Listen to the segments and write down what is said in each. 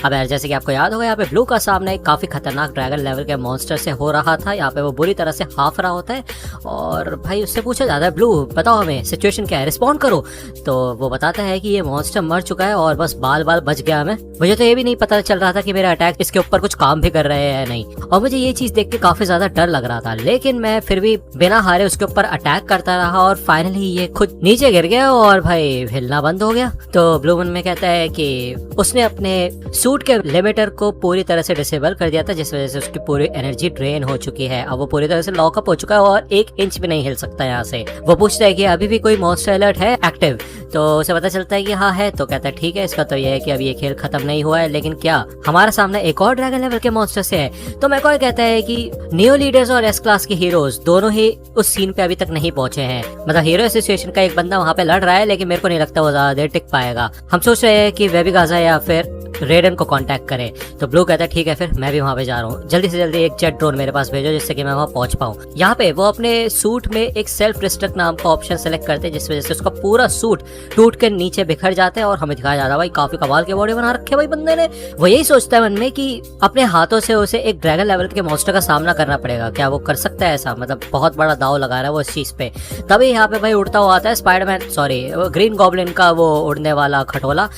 अब यार जैसे कि आपको याद होगा यहाँ पे ब्लू का सामना एक काफी खतरनाक ड्रैगन लेवल के मॉन्स्टर से हो रहा था। यहाँ पे वो बुरी तरह से हाफ रहा होता है और भाई उससे पूछा जाता है ब्लू बताओ हमें सिचुएशन क्या है, रिस्पॉन्ड करो। तो वो बताता है कि ये मॉन्स्टर मर चुका है और बस बाल बाल बच गया हमें। मुझे तो ये भी नहीं पता चल रहा था कि मेरा अटैक इसके ऊपर कुछ काम भी कर रहे हैं नहीं, और मुझे ये चीज देख के काफी ज्यादा डर लग रहा था, लेकिन मैं फिर भी बिना हारे उसके ऊपर अटैक करता रहा और फाइनली ये खुद नीचे गिर गया और भाई हिलना बंद हो गया। तो ब्लू मन में कहता है कि उसने अपने सूट के लिमिटर को पूरी तरह से डिसेबल कर दिया था, जिस वजह से उसकी पूरी एनर्जी ड्रेन हो चुकी है। अब वो पूरी तरह से लॉकअप हो चुका है और 1 इंच भी नहीं हिल सकता यहाँ से। वो पूछता है कि अभी भी कोई मॉन्स्टर अलर्ट है एक्टिव, तो उसे पता चलता है कि हाँ है। तो कहता है ठीक है, इसका तो ये है कि अभी ये खेल खत्म नहीं हुआ है, लेकिन क्या हमारा सामना एक और ड्रैगन लेवल के मॉन्स्टर से है। तो मैकॉय कहता है कि नियो लीडर्स और एस क्लास के हीरोज दोनों ही उस सीन पे अभी तक नहीं पहुंचे हैं। मतलब हीरो एसोसिएशन का एक बंदा वहाँ पे लड़ रहा है, लेकिन मेरे को नहीं लगता वो ज्यादा देर टिक पाएगा। हम सोच रहे हैं कि वेबिगाजा या फिर रेडन को कांटेक्ट करे। तो ब्लू कहता है ठीक है, फिर मैं भी वहाँ पे जा रहा हूँ, जल्दी से जल्दी एक जेट ड्रोन मेरे पास भेजो जिससे कि मैं वहाँ पहुंच पाऊँ। यहाँ पे वो अपने सूट में एक सेल्फ डिस्ट्रक्ट नाम का ऑप्शन सेलेक्ट करते हैं, जिस वजह से उसका पूरा सूट टूट के नीचे बिखर जाता है और हमें दिखाया जाता है भाई काफी कमाल के बॉडी बना रखे भाई बंदे ने। वो यही सोचता है मन में कि अपने हाथों से उसे एक ड्रैगन लेवल के मॉन्स्टर का सामना करना पड़ेगा, क्या वो कर सकता है ऐसा। मतलब बहुत बड़ा दाव लगा रहा है वो इस चीज पे। तभी यहाँ पे भाई उड़ता हुआ आता है स्पाइडरमैन, सॉरी ग्रीन गॉब्लिन का वो उड़ने वाला खटोला।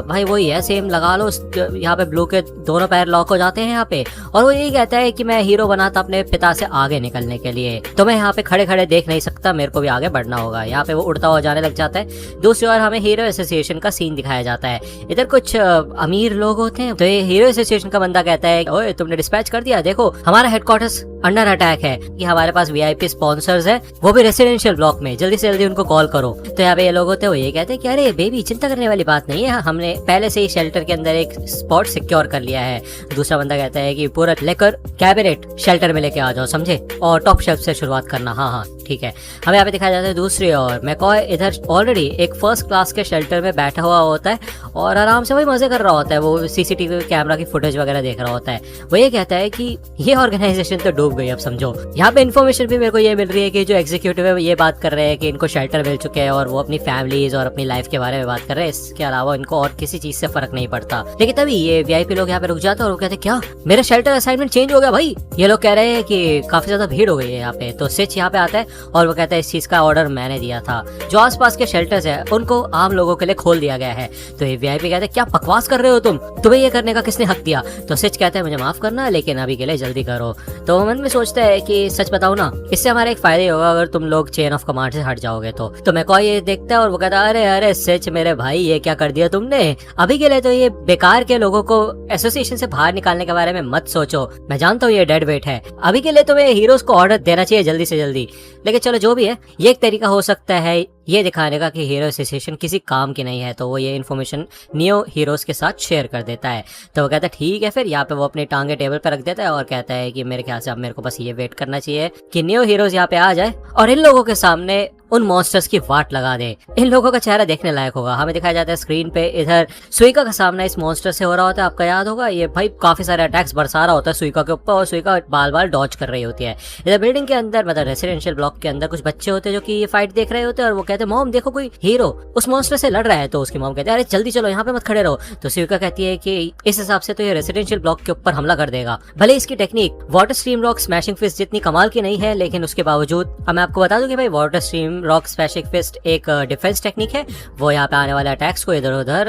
भाई वही है, सेम लगा लो। यहाँ पे ब्लू के दोनों पैर लॉक हो जाते हैं यहाँ पे, और वो यही कहता है कि मैं हीरो बना था अपने पिता से आगे निकलने के लिए, तो मैं यहाँ पे खड़े खड़े देख नहीं सकता, मेरे को भी आगे बढ़ना होगा। यहाँ पे वो उड़ता हुआ जाने लग जाता है। दूसरी ओर हमें हीरो एसोसिएशन का सीन दिखाया जाता है। इधर कुछ अमीर लोग होते हैं, तो ये हीरो एसोसिएशन का बंदा कहता है ओए तुमने डिस्पैच कर दिया, देखो हमारा हेडक्वार्टर्स अंडर अटैक है, कि हमारे पास वीआईपी स्पॉन्सर्स है, वो भी रेसिडेंशियल ब्लॉक में, जल्दी से जल्दी उनको कॉल करो। तो यहाँ पे ये लोग होते हैं, वो ये कहते हैं कि अरे बेबी चिंता करने वाली बात नहीं है, हमने पहले से ही शेल्टर के अंदर एक स्पॉट सिक्योर कर लिया है। दूसरा बंदा कहता है कि पूरा लेकर कैबिनेट शेल्टर में लेके आ जाओ, समझे, और टॉप शेल्फ से शुरुआत करना। हाँ हाँ ठीक है। हमें यहाँ पे दिखाया जाता है दूसरी ओर मैकॉय इधर ऑलरेडी एक फर्स्ट क्लास के शेल्टर में बैठा हुआ होता है और आराम से वही मजे कर रहा होता है। वो सीसीटीवी कैमरा की फुटेज वगैरह देख रहा होता है। वो ये कहता है कि ये ऑर्गेनाइजेशन तो डूब गई, अब समझो। यहाँ पे इन्फॉर्मेशन भी मेरे को ये मिल रही है कि जो एग्जीक्यूटिव है वो ये बात कर रहे हैं कि इनको शेल्टर मिल चुके हैं और वो अपनी फैमिलीज और अपनी लाइफ के बारे में बात कर रहे हैं। इसके अलावा इनको और किसी चीज से फर्क नहीं पड़ता। लेकिन तभी ये वीआईपी लोग यहाँ पे रुक जाते हैं और वो कहते हैं क्या मेरा शेल्टर असाइनमेंट चेंज हो गया भाई। ये लोग कह रहे हैं कि काफी ज्यादा भीड़ हो गई है यहाँ पे। तो सिच यहाँ पे आता है और वो कहता है इस चीज का ऑर्डर मैंने दिया था, जो आसपास के शेल्टर्स है उनको आम लोगों के लिए खोल दिया गया है। तो ये वीआईपी कहते हैं क्या बकवास कर रहे हो तुम, तुम्हें ये करने का किसने हक दिया। तो सिच कहता है मुझे माफ करना लेकिन अभी के लिए जल्दी करो। तो मन में सोचता है कि सच बताओ ना, इससे हमारा एक फायदा होगा अगर तुम लोग चेन ऑफ कमांड से हट जाओगे तो मैकॉय ये देखता है और वो कहता है अरे अरे सिच मेरे भाई ये क्या कर दिया तुमने। अभी के लिए तो ये बेकार के लोगों को एसोसिएशन से बाहर निकालने के बारे में मत सोचो, मैं जानता हूँ ये डेड वेट है। अभी के लिए तुम्हें हीरोज को ऑर्डर देना चाहिए जल्दी से जल्दी। लेकिन चलो जो भी है, ये एक तरीका हो सकता है ये दिखाने का कि हीरो एसोसिएशन किसी काम की नहीं है। तो वो ये इन्फॉर्मेशन नियो हीरोज के साथ शेयर कर देता है। तो वो कहता है ठीक है। फिर यहाँ पे वो अपनी टांगे टेबल पे रख देता है और कहता है कि मेरे ख्याल से अब मेरे को बस ये वेट करना चाहिए कि नियो हीरोज यहाँ पे आ जाए और इन लोगों के सामने उन मॉन्स्टर्स की वाट लगा दे। इन लोगों का चेहरा देखने लायक होगा। हमें दिखाया जाता है स्क्रीन पे इधर सुइका का सामना इस मॉन्स्टर से हो रहा होता है। आपका याद होगा ये भाई काफी सारे अटैक्स बरसा रहा होता है सुइका के ऊपर और सुइका बाल बाल डॉज कर रही होती है। इधर बिल्डिंग के अंदर मतलब रेसिडेंशियल ब्लॉक के अंदर कुछ बच्चे होते हैं जो कि ये फाइट देख रहे होते हैं और वो कहते हैं मॉम देखो कोई हीरो उस मॉन्स्टर से लड़ रहा है। तो उसकी मॉम कहती है अरे जल्दी चलो यहाँ पे मत खड़े रहो। तो सुइका कहती है कि इस हिसाब से तो ये रेसिडेंशियल ब्लॉक के ऊपर हमला कर देगा। भले इसकी technique water stream rock smashing fist जितनी कमाल की नहीं है, लेकिन उसके बावजूद मैं आपको बता दूं कि भाई वाटर स्ट्रीम रॉक स्मैशिंग एक डिफेंस टेक्निक है। वो यहाँ पे आने वाले अटैक्स को इधर उधर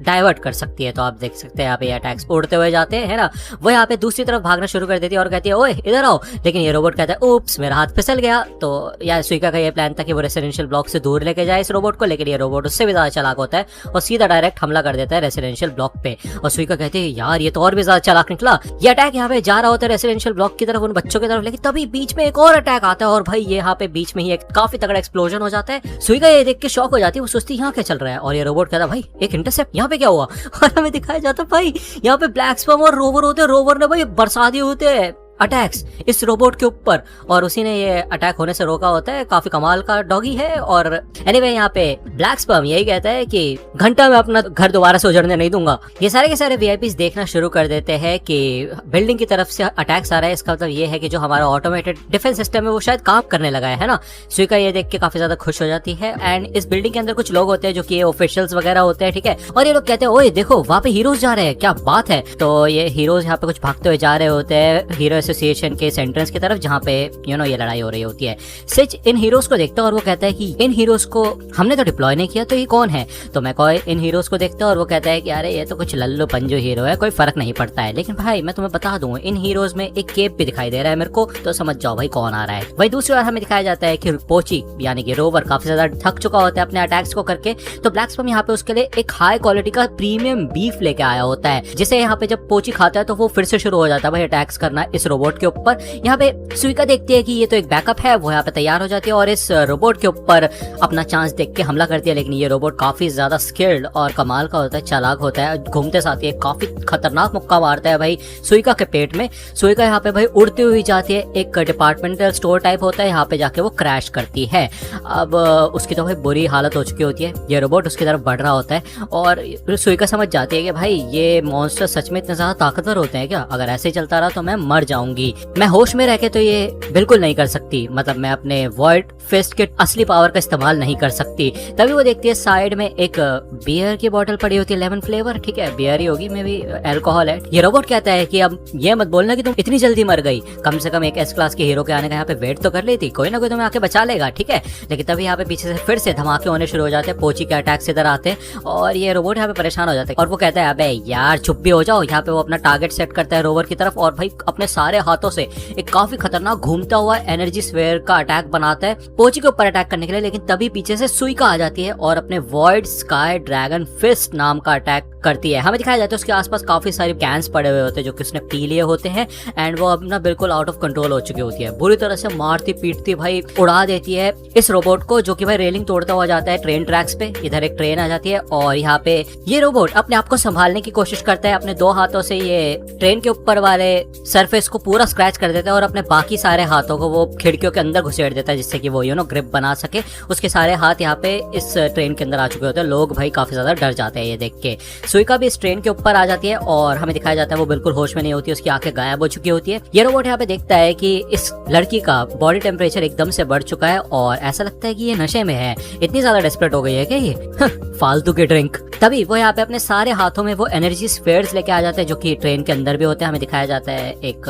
डाइवर्ट कर सकती है। तो आप देख सकते हैं यहाँ पे अटैक्स उड़ते हुए जाते हैं, है ना। वो यहाँ पे दूसरी तरफ भागना शुरू कर देती है और कहती है ओए इधर आओ। लेकिन ये रोबोट कहता है उप्स मेरा हाथ फिसल गया। तो यार सुइका का ये प्लान था कि वो रेसिडेंशियल ब्लॉक से दूर लेके जाए इस रोबोट को, लेकिन ये रोबोट उससे भी ज्यादा चालाक होता है और सीधा डायरेक्ट हमला कर देता है रेसिडेंशियल ब्लॉक पे। और सुइका कहती है यार ये तो और भी ज्यादा चालाक निकला। ये अटैक यहाँ पे जा रहा होता है रेसिडेंशियल ब्लॉक की तरफ उन बच्चों की तरफ, लेकिन तभी बीच में एक और अटैक आता है और भाई ये यहाँ पे बीच में ही एक काफी तगड़ा एक्सप्लोजन हो जाता है। सुइका ये देख के शॉक हो जाती है। वो सोचती है यहाँ क्या चल रहा है और ये रोबोट कहता है भाई एक इंटरसेप्ट, यहाँ पे क्या हुआ। और हमें दिखाया जाता है भाई यहाँ पे ब्लैक स्पर्म और रोवर होते हैं। रोवर ने भाई बरसा दिए होते हैं अटैक्स इस रोबोट के ऊपर, और उसी ने ये अटैक होने से रोका होता है। काफी कमाल का डॉगी है। और एनीवे यहाँ पे ब्लैक स्पर्म यही कहता है कि घंटा में अपना घर दोबारा से उजड़ने नहीं दूंगा। ये सारे के सारे वीआईपीज देखना शुरू कर देते हैं कि बिल्डिंग की तरफ से अटैक्स आ रहा है। इसका मतलब ये है कि जो हमारा ऑटोमेटेड डिफेंस सिस्टम है वो शायद काम करने लगा है ना। सुइका ये देख के काफी ज्यादा खुश हो जाती है। एंड इस बिल्डिंग के अंदर कुछ लोग होते हैं जो कि ऑफिशियल्स वगैरह होते हैं, ठीक है। और ये लोग कहते हैं ओए देखो वहाँ पे हीरोज जा रहे हैं, क्या बात है। तो ये हीरोज यहाँ पे कुछ भागते हुए जा रहे होते हैं हीरो एसोसिएशन के एंट्रेंस की तरफ, जहाँ पे ये लड़ाई हो रही होती है। सिच इन हीरोज को देखता है और वो कहता है कि इन हीरोज को हमने तो डिप्लॉय नहीं किया, तो ये कौन है। तो मैकॉय इन हीरोज को देखता है और वो कहता है कि अरे ये तो कुछ लल्लू पंजो हीरो है, कोई फर्क नहीं पड़ता है। लेकिन भाई मैं तुम्हें बता दूं, इन हीरोज में एक केप भी दिखाई दे रहा है मेरे को, तो समझ जाओ भाई कौन आ रहा है। वही दूसरी बार हमें दिखाया जाता है कि पोची यानी कि रोवर काफी ज्यादा थक चुका होता है अपने अटैक्स को करके। तो ब्लैक स्पर्म यहाँ पे उसके लिए एक हाई क्वालिटी का प्रीमियम बीफ लेके आया होता है, जिसे यहाँ पे जब पोची खाता है तो वो फिर से शुरू हो जाता है भाई अटैक्स करना इस रोबोट के ऊपर। यहाँ पे सुइका देखती है कि ये तो एक बैकअप है, वो यहाँ पे तैयार हो जाती है और इस रोबोट के ऊपर अपना चांस देख के हमला करती है। लेकिन ये रोबोट काफी ज्यादा स्किल्ड और कमाल का होता है, चालाक होता है। घूमते साथ ही काफी खतरनाक मुक्का मारता है भाई सुइका के पेट में। सुइका यहाँ पे भाई उड़ती हुई जाती है, एक डिपार्टमेंटल स्टोर टाइप होता है, यहाँ पे जाके वो क्रैश करती है। अब उसकी तो भाई बुरी हालत हो चुकी होती है। ये रोबोट उसकी तरफ बढ़ रहा होता है और सुइका समझ जाती है कि भाई ये मॉन्स्टर सच में इतने ज्यादा ताकतवर होते हैं क्या, अगर ऐसे ही चलता रहा तो मैं मर जाऊंगी। मैं होश में रह के तो ये बिल्कुल नहीं कर सकती, मतलब मैं अपने वॉइड फिस्ट के असली पावर का इस्तेमाल नहीं कर सकती। तभी वो देखती है साइड में एक बियर की बोतल पड़ी होती है, लेमन फ्लेवर, ठीक है, बियर ही होगी, मे भी अल्कोहल है। ये रोबोट कहता है कि अब ये मत बोलना कि तुम इतनी जल्दी मर गई, कम से कम एक एस क्लास के हीरो के आने का यहाँ पे वेट तो कर लेती, कोई ना कोई तुम्हें आके बचा लेगा, ठीक है। लेकिन तभी यहाँ पे पीछे से फिर से धमाके होने शुरू हो जाते हैं, पोची के अटैक्स इधर आते हैं और ये रोबोट यहाँ पे परेशान हो जाता है और वो कहता है अबे यार चुप भी हो जाओ। यहाँ पे वो अपना टारगेट सेट करता है रोवर की तरफ और भाई अपने सारे हाथों से एक काफी खतरनाक घूमता हुआ एनर्जी स्फीयर का अटैक बनाता है पोची के ऊपर अटैक करने के लिए। लेकिन तभी पीछे से सुइका आ जाती है और अपने वॉइड स्काई ड्रैगन फिस्ट नाम का अटैक करती है। हमें दिखाया जाता है उसके आसपास काफी सारे कैंस पड़े हुए होते हैं जो कि उसने पी लिए होते हैं एंड वो अपना बिल्कुल आउट ऑफ कंट्रोल हो चुकी होती है। बुरी तरह से मारती पीटती भाई उड़ा देती है इस रोबोट को, जो कि भाई रेलिंग तोड़ता हुआ जाता है ट्रेन ट्रैक्स पे। इधर एक ट्रेन आ जाती है और यहाँ पे ये रोबोट अपने आप को संभालने की कोशिश करता है, अपने दो हाथों से ये ट्रेन के ऊपर वाले सरफेस को पूरा स्क्रैच कर देता है और अपने बाकी सारे हाथों को वो खिड़कियों के अंदर घुसेड़ देता है जिससे कि वो ग्रिप बना सके। उसके सारे हाथ यहाँ पे इस ट्रेन के अंदर आ चुके होते हैं। लोग भाई काफी ज्यादा डर जाते हैं ये देख के। सुइका भी इस ट्रेन के ऊपर आ जाती है और हमें दिखाया जाता है वो बिल्कुल होश में नहीं होती, उसकी आंखें गायब हो चुकी होती है। ये रोबोट यहाँ पे देखता है कि इस लड़की का बॉडी टेम्परेचर एकदम से बढ़ चुका है और ऐसा लगता है कि ये नशे में है, इतनी ज्यादा डेस्परेट हो गई है क्या ये फालतू की ड्रिंक। तभी वो यहाँ पे अपने सारे हाथों में वो एनर्जी स्फीयर्स लेके आ जाते हैं जो कि ट्रेन के अंदर भी होते हैं। हमें दिखाया जाता है एक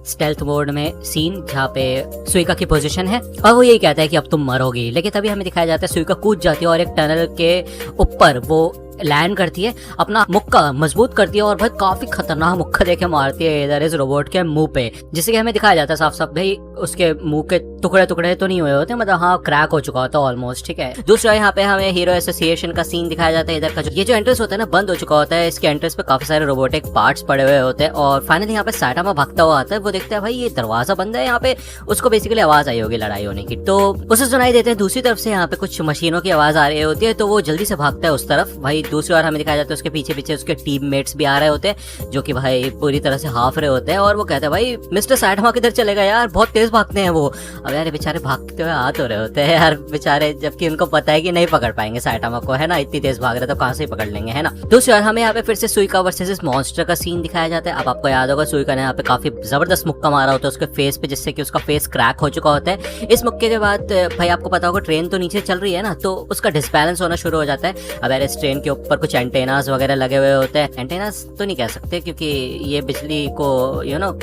स्टेल्थ मोड में सीन जहाँ पे सुइका की पोजीशन है और वो यही कहता है कि अब तुम मरोगी। लेकिन तभी हमें दिखाया जाता है सुइका कूद जाती है और एक टनल के ऊपर वो लैंड करती है, अपना मुक्का मजबूत करती है और भाई काफी खतरनाक मुक्का देके मारती है इधर इस रोबोट के मुंह पे, जिससे कि हमें दिखाया जाता है साफ साफ भाई उसके मुंह के टुकड़े टुकड़े तो नहीं हुए होते, मतलब हाँ क्रैक हो चुका होता है ऑलमोस्ट, ठीक है। दूसरा यहाँ पे हमें हीरो एसोसिएशन का सीन दिखाया जाता है। इधर का ये जो एंट्रेंस होता है ना बंद हो चुका होता है, इसके एंट्रेंस पे काफी सारे रोबोटिक पार्ट्स पड़े हुए होते हैं और फाइनली यहाँ पे साइटामा भागता हुआ आता है। वो देखता है भाई ये दरवाजा बंद है, यहाँ पे उसको बेसिकली आवाज आई होगी लड़ाई होने की, तो उसे सुनाई देते हैं दूसरी तरफ से यहाँ पे कुछ मशीनों की आवाज आ रही होती है, तो वो जल्दी से भागता है उस तरफ। भाई दूसरी बार हमें दिखाया जाता है उसके पीछे पीछे उसके टीममेट्स भी आ रहे होते हैं जो कि भाई पूरी तरह से हाफ रहे होते हैं और वो कहते हैं भाई मिस्टर साइटामा किधर चलेगा यार, बहुत तेज भागते हैं वो। अब यार बेचारे भागते हुए हाथ हो रहे होते हैं यार बेचारे, जबकि उनको पता है कि नहीं पकड़ पाएंगे साइटामा को, है ना, इतनी तेज भाग रहे तो कहां से पकड़ लेंगे, है ना। दूसरी बार हमें यहाँ पे फिर से सुइका वर्सेस इस मॉन्स्टर का सीन दिखाया जाता है। अब आपको याद होगा सुइका ने यहाँ पे काफी जबरदस्त मुक्का मारा होता है उसके फेस पे, जिससे कि उसका फेस क्रैक हो चुका होता है। इस मुक्के के बाद भाई आपको पता होगा ट्रेन तो नीचे चल रही है ना, तो उसका डिसबैलेंस होना शुरू हो जाता है। अब यार इस ट्रेन के ऊपर कुछ एंटेनास वगैरह लगे हुए होते हैं, एंटेनास तो नहीं कह सकते क्योंकि ये बिजली को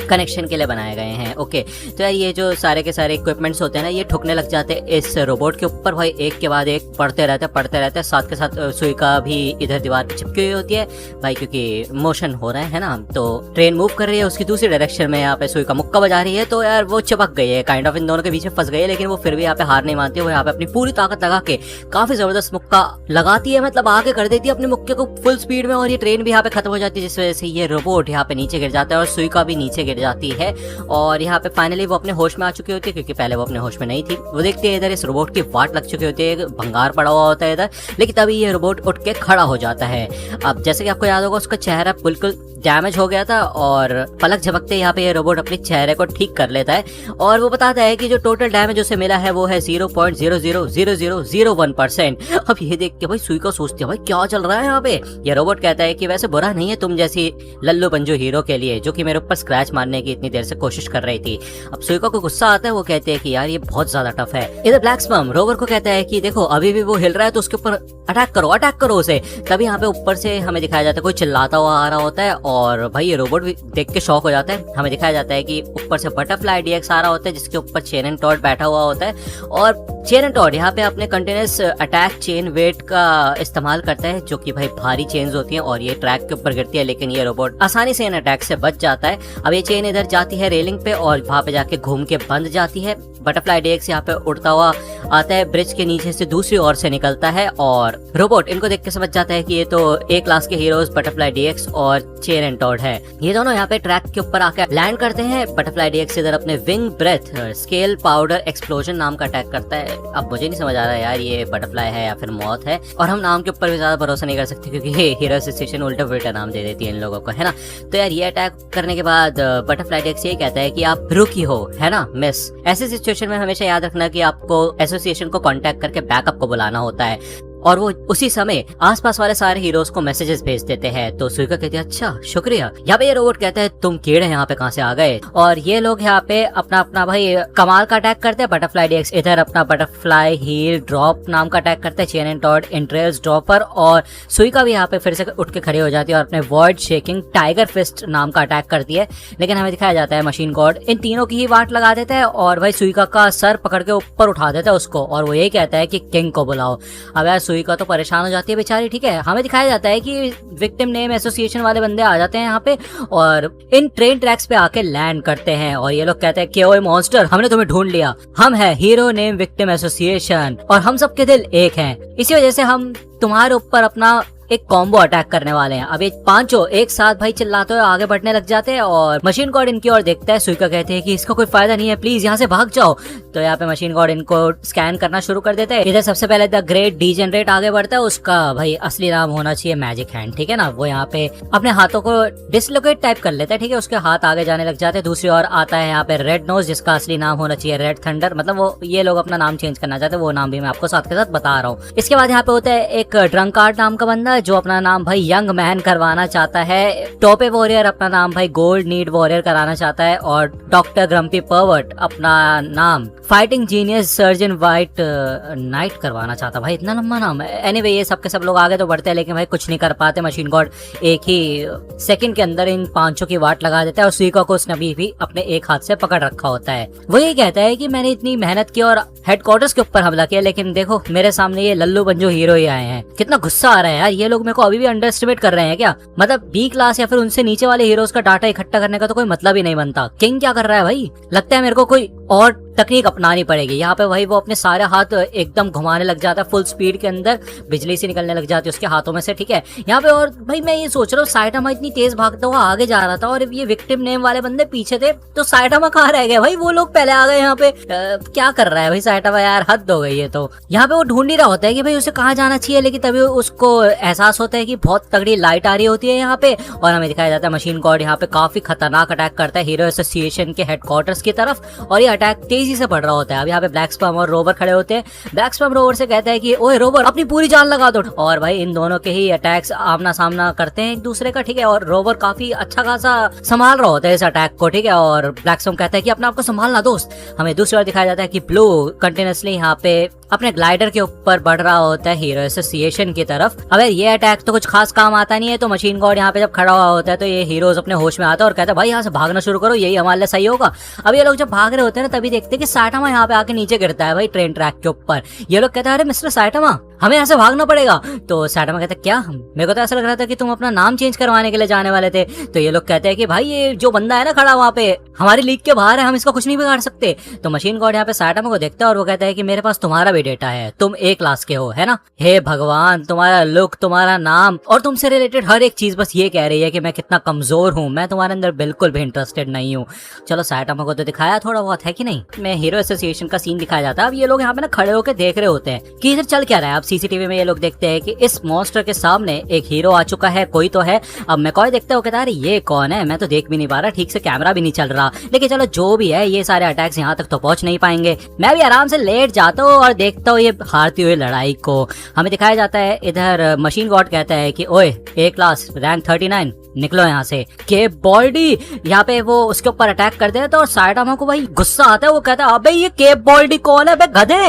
कनेक्शन के लिए बनाए गए हैं, ओके। तो यार ये जो सारे के सारे इक्विपमेंट्स होते हैं ना ये ठुकने लग जाते हैं इस रोबोट के ऊपर, भाई एक के बाद एक पढ़ते रहते हैं। साथ के साथ सुइका भी इधर दीवार पे चिपकी हुई होती है भाई, क्योंकि मोशन हो रहा है ना, तो ट्रेन मूव कर रही है उसकी दूसरी डायरेक्शन में। यहाँ पे सुइका मुक्का बजा रही है तो यार वो चिपक गई है, काइंड ऑफ इन दोनों के बीच में फंस गई है, लेकिन वो फिर भी यहाँ पे हार नहीं मानती है। वो यहाँ पे अपनी पूरी ताकत लगा के काफी जबरदस्त मुक्का लगाती है, मतलब आगे कर देती है अपने मुक्के को फुल स्पीड में और ये ट्रेन भी यहाँ पे खत्म हो जाती है, जिस वजह से ये रोबोट यहाँ पे नीचे गिर जाता है और सुइका भी नीचे गिर जाती है। और यहाँ पे फाइनली वो अपने होश में आ चुकी होती है क्योंकि पहले वो अपने होश में नहीं थी। वो देखती है इधर इस रोबोट की वाट लग चुकी होती है, भंगार पड़ा हुआ होता है इधर, लेकिन तभी ये रोबोट उठ के खड़ा हो जाता है। अब जैसे कि आपको याद होगा उसका चेहरा बिल्कुल डैमेज हो गया था और पलक झपकते यहाँ पे ये रोबोट अपने चेहरे को ठीक कर लेता है और वो बताता है कि जो टोटल डैमेज उसे मिला है वो है 0.000001%। अब ये देख के भाई सुइका सोचती है भाई क्या चल रहा है यहाँ पे। ये रोबोट कहता है कि वैसे बुरा नहीं है तुम जैसी लल्लू पंजू हीरो के लिए जो कि मेरे ऊपर स्क्रैच मारने की इतनी देर से कोशिश कर रही थी। अब सुइका को गुस्सा आता है, वो कहते हैं कि यार ये बहुत ज्यादा टफ है। इधर ब्लैक स्पर्म रोवर को कहता है कि देखो अभी भी वो हिल रहा है तो उसके ऊपर अटैक करो उसे। तभी यहाँ पे ऊपर से हमें दिखाया जाता है कोई चिल्लाता हुआ आ रहा होता है और भाई ये रोबोट भी देख के शॉक हो जाता है। हमें दिखाया जाता है कि ऊपर से बटरफ्लाई डीएक्स आ रहा होता है जिसके ऊपर चेन एंड टॉड बैठा हुआ होता है और चेन एंड टॉड यहाँ पे अपने कंटिन्यूस अटैक चेन वेट का इस्तेमाल करता है जो कि भाई भारी चेन्स होती हैं और ये ट्रैक के ऊपर गिरती है, लेकिन ये रोबोट आसानी से इन अटैक से बच जाता है। अब ये चेन इधर जाती है रेलिंग पे और वहां पे जाके घूम के बंद जाती है। बटरफ्लाई डीएक्स यहाँ पे उड़ता हुआ आता है, ब्रिज के नीचे से दूसरी ओर से निकलता है और रोबोट इनको देख के समझ जाता है कि ये तो ए क्लास के हीरोज बटरफ्लाई डीएक्स और चेन एंड टॉड है। ये दोनों यहाँ पे ट्रैक के ऊपर आकर लैंड करते हैं। बटरफ्लाई डीएक्स इधर अपने wing breath scale powder explosion नाम का अटैक करता है। अब मुझे नहीं समझ आ रहा है यार ये बटरफ्लाई है या फिर मौत है, और हम नाम के ऊपर भी ज्यादा भरोसा नहीं कर सकते क्योंकि हीरो एसोसिएशन उल्टा पुल्टा नाम दे देती है इन लोगों को, है ना। तो यार ये अटैक करने के बाद बटरफ्लाई डीएक्स ये कहता है कि आप रुकी हो, है ना मिस। ऐसी सिचुएशन में हमेशा याद रखना कि आपको एसोसिएशन को कांटेक्ट करके बैकअप को बुलाना होता है और वो उसी समय आसपास वाले सारे हीरोज को मैसेजेस भेज देते हैं। तो सुइका कहती है अच्छा शुक्रिया। यहाँ पे ये रोबोट कहता है तुम कीड़े यहाँ पे कहाँ से आ गए, और ये लोग यहाँ पे अपना अपना भाई कमाल का अटैक करते हैं। बटरफ्लाई डीएक्स इधर अपना बटरफ्लाई हील ड्रॉप नाम का अटैक करते हैं, चेन एंड टॉड इंट्रेल्स ड्रॉपर, और सुइका भी यहाँ पे फिर से उठ के खड़ी हो जाती है और अपने वॉइड शेकिंग टाइगर फिस्ट नाम का अटैक करती है। लेकिन हमें दिखाया जाता है मशीन गॉड इन तीनों की ही वाट लगा देता है और भाई सुइका का सर पकड़ के ऊपर उठा देता है उसको, और वो यही कहता है कि किंग को बुलाओ। अब यार सुइका तो परेशान हो जाती है बेचारी, ठीक है। हमें दिखाया जाता है कि विक्टिम नेम एसोसिएशन वाले बंदे आ जाते हैं यहाँ पे और इन ट्रेन ट्रैक्स पे आके लैंड करते हैं और ये लोग कहते हैं कि ओए मॉन्स्टर हमने तुम्हें ढूंढ लिया, हम है हीरो नेम विक्टिम एसोसिएशन और हम सबके दिल एक हैं, इसी वजह से हम तुम्हारे ऊपर अपना एक कॉम्बो अटैक करने वाले हैं। अब ये पांचों एक साथ भाई चिल्लाते हुए आगे बढ़ने लग जाते हैं और मशीन गॉड इनकी ओर देखता है। सुइका कहते हैं कि इसका कोई फायदा नहीं है, प्लीज यहाँ से भाग जाओ। तो यहाँ पे मशीन गॉड इनको स्कैन करना शुरू कर देता है। इधर सबसे पहले द ग्रेट डीजेनरेट आगे बढ़ता है, उसका भाई असली नाम होना चाहिए मैजिक हैंड, ठीक है ना। वो यहाँ पे अपने हाथों को डिसलोकेट टाइप कर लेता है, ठीक है, उसके हाथ आगे जाने लग जाते हैं। दूसरी ओर आता है यहाँ पे रेड नोज जिसका असली नाम होना चाहिए रेड थंडर, मतलब वो ये लोग अपना नाम चेंज करना चाहते हैं, वो नाम भी मैं आपको साथ के साथ बता रहा हूँ। इसके बाद यहाँ पे होता है एक ड्रंकार्ड नाम का बंदा जो अपना नाम भाई यंग मैन करवाना चाहता है। टोपे वॉरियर अपना नाम भाई गोल्ड नीड वॉरियर कराना चाहता है और डॉक्टर ग्रम्पी पर्वर्ट अपना नाम fighting genius surgeon white night करवाना चाहता। भाई इतना लंबा नाम है। एनीवे ये सब के सब लोग आगे तो बढ़ते हैं लेकिन भाई कुछ नहीं कर पाते। मशीन गॉड एक ही सेकंड के अंदर इन पांचों की वाट लगा देता है और सुइका को उसने अभी भी अपने एक हाथ से पकड़ रखा होता है। वो ये कहता है कि मैंने इतनी मेहनत की और हेडक्वार्टर्स के ऊपर हमला किया, लेकिन देखो मेरे सामने ये लल्लू बंजो हीरो ही आए हैं। कितना गुस्सा आ रहा है यार, ये लोग मेरे को अभी भी अंडर एस्टिमेट कर रहे हैं क्या। मतलब बी क्लास या फिर उनसे नीचे वाले हीरोज का डाटा इकट्ठा करने का तो कोई मतलब ही नहीं बनता। किंग क्या कर रहा है भाई, लगता है मेरे को कोई और तकनीक अपनानी पड़ेगी। यहाँ पे भाई वो अपने सारे हाथ एकदम घुमाने लग जाता है फुल स्पीड के अंदर, बिजली से निकलने लग जाती है उसके हाथों में से, ठीक है। यहाँ पे और भाई मैं ये सोच रहा हूँ साइटामा इतनी तेज भागता हुआ आगे जा रहा था और ये विक्टिम नेम वाले बंदे पीछे थे, तो साइटामा कहाँ रह गए भाई, वो लोग पहले आ गए यहाँ पे। क्या कर रहा है भाई साइटामा यार, हद हो गई है। तो यहाँ पे वो ढूंढ ही रहा होता है कि भाई उसे कहाँ जाना चाहिए, लेकिन तभी उसको एहसास होता है कि बहुत तगड़ी लाइट आ रही होती है यहाँ पे और हमें दिखाया जाता है मशीन गॉड यहाँ पे काफी खतरनाक अटैक करता है हीरो एसोसिएशन के हेडक्वार्टर्स की तरफ और ये अटैक तेजी से बढ़ रहा होता है। अब यहाँ पे ब्लैक स्पर्म और रोवर खड़े होते हैं। ब्लैक स्पर्म रोवर से कहता है कि ओए रोवर अपनी पूरी जान लगा दो, और भाई इन दोनों के ही अटैक्स आमना सामना करते हैं एक दूसरे का, ठीक है। और रोवर काफी अच्छा खासा संभाल रहा होता है इस अटैक को, ठीक है। और ब्लैक स्पर्म कहता है कि अपने आप को संभालना दोस्त। हमें दूसरी ओर दिखाया जाता है कि ब्लू कंटिन्यूसली यहाँ पे अपने ग्लाइडर के ऊपर बढ़ रहा होता है हीरो एसोसिएशन की तरफ। अगर ये अटैक तो कुछ खास काम आता नहीं है, तो मशीन गॉड यहाँ पे जब खड़ा हुआ होता है तो ये हीरोज अपने होश में आता है और कहता है भाई यहाँ से भागना शुरू करो, यही हमारे लिए सही होगा। अब ये लोग जब भाग रहे होते हैं ना तभी देखते हैं कि साइटामा यहाँ पे आके नीचे गिरता है भाई ट्रेन ट्रैक के ऊपर। ये लोग कहते हैं अरे मिस्टर साइटामा हमें यहाँ से भागना पड़ेगा। तो साइटामा कहता है क्या, मेरे को तो ऐसा लग रहा था कि तुम अपना नाम चेंज करवाने के लिए जाने वाले थे। तो ये लोग कहते हैं कि भाई ये जो बंदा है ना खड़ा वहाँ पे हमारी लीग के बाहर है, हम इसका कुछ नहीं बिगाड़ सकते। तो मशीन गॉड यहाँ पे साइटामा को देखता है और वो कहता है कि मेरे पास तुम्हारा भी डेटा है, तुम ए क्लास के हो, है ना। हे भगवान, तुम्हारा लुक, तुम्हारा नाम और तुमसे रिलेटेड हर एक चीज बस ये कह रही है कि मैं कितना कमजोर हूँ, मैं तुम्हारे अंदर बिल्कुल भी इंटरेस्टेड नहीं हूँ। चलो साइटामा को तो दिखाया थोड़ा बहुत, है कि नहीं। मैं हीरो एसोसिएशन का सीन दिखाया जाता है। अब ये लोग यहाँ पे ना खड़े होकर देख रहे होते हैं कि इधर चल क्या रहा है। अब सीसीटीवी में ये लोग देखते हैं कि इस मॉन्स्टर के सामने एक हीरो आ चुका है, कोई तो है। अब मैकॉय देखते हो, कहता है अरे ये कौन है, मैं तो देख भी नहीं पा रहा, ठीक से कैमरा भी नहीं चल रहा, लेकिन चलो जो भी है ये सारे अटैक्स यहाँ तक तो पहुंच नहीं पाएंगे। मैं भी आराम से लेट जाता हूँ और देखता हूँ ये हारती हुई लड़ाई को। हमें दिखाया जाता है इधर मशीन गॉड कहता है कि ओए ए क्लास रैंक 39 निकलो यहाँ से। के बॉल्डी यहाँ पे वो उसके ऊपर अटैक कर देता है और साइडामा को भाई गुस्सा आता है, वो कहता है अबे ये के बॉल्डी कौन है बे गधे।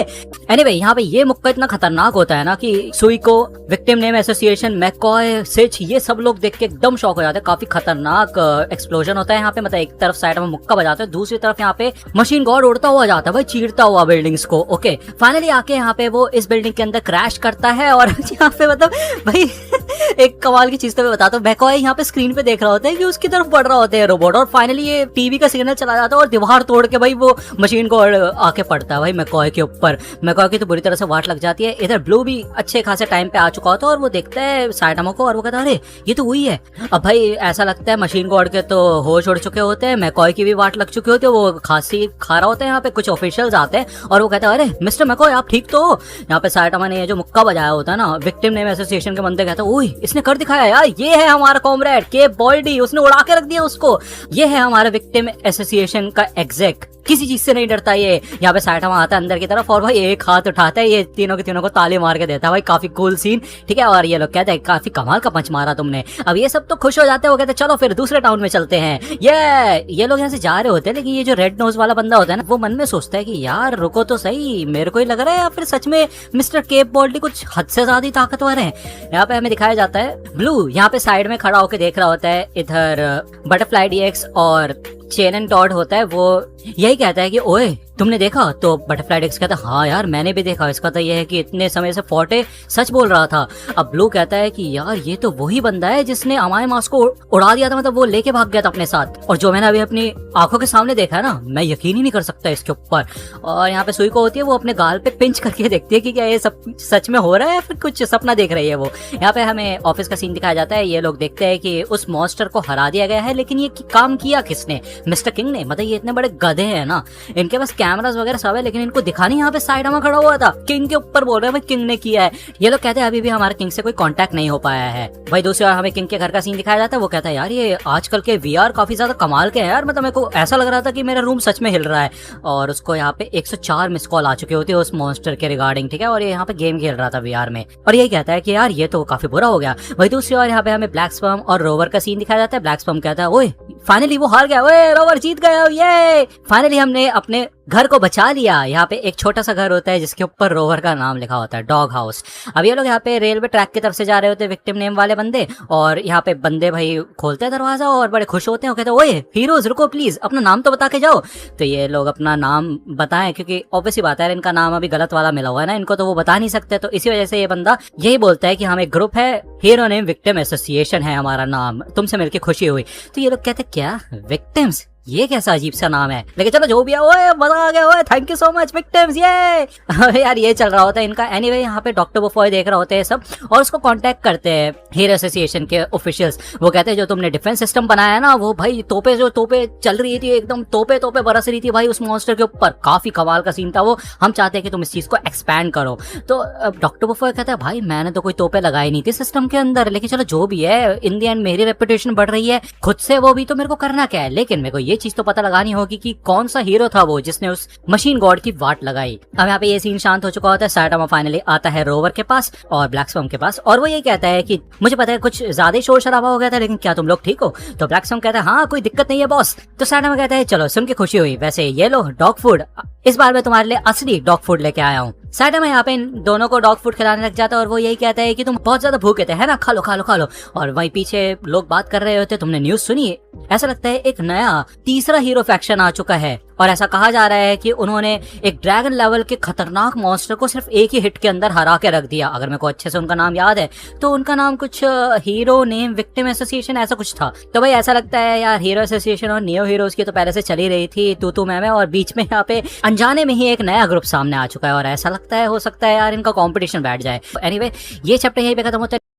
एनीवे यहाँ पे ये मुक्का इतना खतरनाक होता है ना कि सुई को, विक्टिम नेम एसोसिएशन, मैकॉय, सिच, ये सब लोग देख के एकदम शॉक हो जाते हैं। काफी खतरनाक एक्सप्लोजन होता है यहाँ पे, मतलब एक तरफ साइडामा मुक्का बजाता है, दूसरी तरफ यहाँ पे मशीन गॉड उड़ता हुआ जाता है भाई, चीरता हुआ बिल्डिंग्स को। ओके फाइनली आके यहाँ पे वो इस बिल्डिंग के अंदर क्रैश करता है और यहाँ पे मतलब भाई एक कमाल की चीज तो मैं बताता हूँ, मैकॉय यहाँ पे स्क्रीन पे देख रहा होता है कि उसकी तरफ बढ़ रहा होता है रोबोट, और फाइनली ये टीवी का सिग्नल चला जाता है और दीवार तोड़ के भाई वो मशीन को आके पड़ता है भाई मैकॉय के ऊपर। मैकॉय की तो बुरी तरह से वाट लग जाती है। इधर ब्लू भी अच्छे खासे टाइम पे आ चुका होता है और वो देखता है साइडामा को और वो कहता है अरे ये तो वही है। अब भाई ऐसा लगता है मशीन गॉड के तो होश उड़ चुके होते हैं, मैकॉय की भी वाट लग चुकी होती है, वो खांसी खा रहा होता है। यहाँ पे कुछ ऑफिशियल्स आते हैं और वो कहता है अरे मिस्टर मैकॉय आप ठीक तो हो। यहाँ पे साइडामा ने जो मुक्का बजाया होता है ना, विक्टिम नेम एसोसिएशन के बंदे कहते हैं ओए इसने कर दिखाया यार, ये है हमारा कॉमरेड के बॉल्डी, उसने उड़ा के रख दिया उसको, ये है हमारा विक्टिम एसोसिएशन का एग्जेक, किसी चीज से नहीं डरता ये। यहाँ पे साइडामा आता है अंदर की तरफ और भाई एक हाथ उठाता है, ये तीनों के तीनों को ताली मार के देता है भाई, काफी कूल सीन, ठीक है। और ये लोग कहते हैं काफी कमाल का पंच मारा तुमने। अब ये सब तो खुश हो जाते हैं, वो कहते हैं चलो फिर दूसरे टाउन में चलते हैं। ये लोग यहाँ से जा रहे होते हैं, लेकिन ये जो रेड नोज वाला बंदा होता है ना, वो मन में सोचता है कि यार रुको तो सही, मेरे को ही लग रहा है या फिर सच में मिस्टर केप बॉल्डी कुछ हद से ज्यादा ताकतवर है। यहाँ पे हमें दिखाया जाता है ब्लू यहाँ पे साइड में खड़ा होकर देख रहा होता है, इधर बटरफ्लाई डीएक्स और चेन एंड टॉड होता है, वो यही कहता है कि ओए तुमने देखा, तो बटरफ्लाई डेक्स कहता है हाँ यार मैंने भी देखा, इसका तो ये है कि इतने समय से फोर्टे सच बोल रहा था। अब ब्लू कहता है कि यार ये तो वही बंदा है जिसने अमाय मास को उड़ा दिया था, मतलब वो लेके भाग गया था अपने साथ, और जो मैंने अभी अपनी आंखों के सामने देखा है ना, मैं यकीन ही नहीं कर सकता इसके ऊपर। और यहाँ पे सुई को होती है, वो अपने गाल पे पिंच करके देखती है कि क्या ये सब सच में हो रहा है या फिर कुछ सपना देख रही है वो। यहाँ पे हमें ऑफिस का सीन दिखाया जाता है, ये लोग देखते हैं कि उस मॉन्स्टर को हरा दिया गया है, लेकिन ये काम किया किसने, मिस्टर किंग ने। मतलब ये इतने बड़े गधे हैं ना, इनके पास कैमरास वगैरह सब है, लेकिन इनको दिखा नहीं। यहाँ पे साइडामा खड़ा हुआ था, किंग के ऊपर बोल रहे हैं भाई किंग ने किया है। ये लोग कहते हैं अभी भी हमारे किंग से कोई कांटेक्ट नहीं हो पाया है। भाई दूसरी बार हमें किंग के घर का सीन दिखाया जाता है, वो कहता है यार ये आजकल के वीआर काफी ज्यादा कमाल के हैं यार, मतलब मेरे को ऐसा लग रहा था कि मेरा रूम सच में हिल रहा है। और उसको यहाँ पे 104 मिस कॉल आ चुकी होती है उस मॉन्स्टर के रिगार्डिंग, ठीक है, और ये यहाँ पे गेम खेल रहा था वीआर में, और यही कहता है कि यार ये तो काफी बुरा हो गया। वही दूसरी बार यहाँ पे हमें ब्लैक स्पर्म और रोवर का सीन दिखाया जाता है। ब्लैक स्पर्म कहता है ओए फाइनली वो हार गया, ओए रोवर जीत गया, ये फाइनली हमने अपने घर को बचा लिया। यहाँ पे एक छोटा सा घर होता है जिसके ऊपर रोवर का नाम लिखा होता है, डॉग हाउस। अब ये लोग यहाँ पे रेलवे ट्रैक की तरफ से जा रहे होते हैं, विक्टिम नेम वाले बंदे, और यहाँ पे बंदे भाई खोलते हैं दरवाजा और बड़े खुश होते हैं, कहते हैं ओए हीरोज रुको प्लीज, अपना नाम तो बता के जाओ। तो ये लोग अपना नाम बताएं, क्योंकि ऑब्वियसली बात है इनका नाम अभी गलत वाला मिला हुआ है ना, इनको तो वो बता नहीं सकते, तो इसी वजह से ये बंदा यही बोलता है कि हम एक ग्रुप है, हीरो नेम विक्टिम एसोसिएशन है हमारा नाम, तुमसे मिलकर खुशी हुई। तो ये लोग कहते क्या विक्टिम्स, ये कैसा अजीब सा नाम है, लेकिन चलो जो भी है, ओए मजा आ गया, ओए thank you so much victims, ये यार ये चल रहा होता है इनका। एनीवे यहाँ पे डॉक्टर बुफॉय देख रहा होते हैं सब, और उसको कांटेक्ट करते हैं हीरो एसोसिएशन के ऑफिशियल्स। वो कहते हैं जो तुमने डिफेंस सिस्टम बनाया है ना, वो भाई तोपे चल रही थी, एकदम तोपे बरस रही थी भाई उस मॉन्स्टर के ऊपर, काफी कमाल का सीन था वो, हम चाहते हैं कि तुम इस चीज को एक्सपैंड करो। तो डॉक्टर बुफॉय कहता है भाई मैंने तो कोई तोपे लगाई नहीं थी सिस्टम के अंदर, लेकिन चलो जो भी है, इन द एंड मेरी रेपुटेशन बढ़ रही है खुद से, वो भी तो मेरे को करना क्या है, लेकिन मेरे को ये चीज तो पता लगानी होगी कि कौन सा हीरो था वो जिसने उस मशीन गॉड की वाट लगाई। अब यहाँ पे ये सीन शांत हो चुका होता है, साइडामा फाइनली आता है रोवर के पास और ब्लैक स्पर्म के पास, और वो ये कहता है कि मुझे पता है कुछ ज्यादा ही शोर शराबा हो गया था, लेकिन क्या तुम लोग ठीक हो। तो ब्लैक स्पर्म कहता है हाँ कोई दिक्कत नहीं है बॉस। तो साइडामा कहता है चलो सुन के खुशी हुई, वैसे ये लो डॉग फूड, इस बार मैं तुम्हारे लिए असली डॉग फूड लेके आया हूँ। साइडामा यहाँ पे इन दोनों को डॉग फूड खिलाने लग जाता है, और वो यही कहता है कि तुम बहुत ज्यादा भूखे थे है ना, खा लो खा लो खा लो। और वहीं पीछे लोग बात कर रहे होते, तुमने न्यूज सुनी, ऐसा लगता है एक नया तीसरा हीरो फैक्शन आ चुका है, और ऐसा कहा जा रहा है कि उन्होंने एक ड्रैगन लेवल के खतरनाक मॉन्स्टर को सिर्फ एक ही हिट के अंदर हरा के रख दिया। अगर मेरे को अच्छे से उनका नाम याद है तो उनका नाम कुछ हीरो नेम विक्टिम एसोसिएशन ऐसा कुछ था। तो भाई ऐसा लगता है यार हीरो एसोसिएशन और नियो हीरोज की तो पहले से चली रही थी तू मैं, और बीच में यहाँ पे अनजाने में ही एक नया ग्रुप सामने आ चुका है, और ऐसा लगता है हो सकता है यार इनका कॉम्पिटिशन बैठ जाए। एनीवे ये चैप्टर यहीं पे खत्म होता है।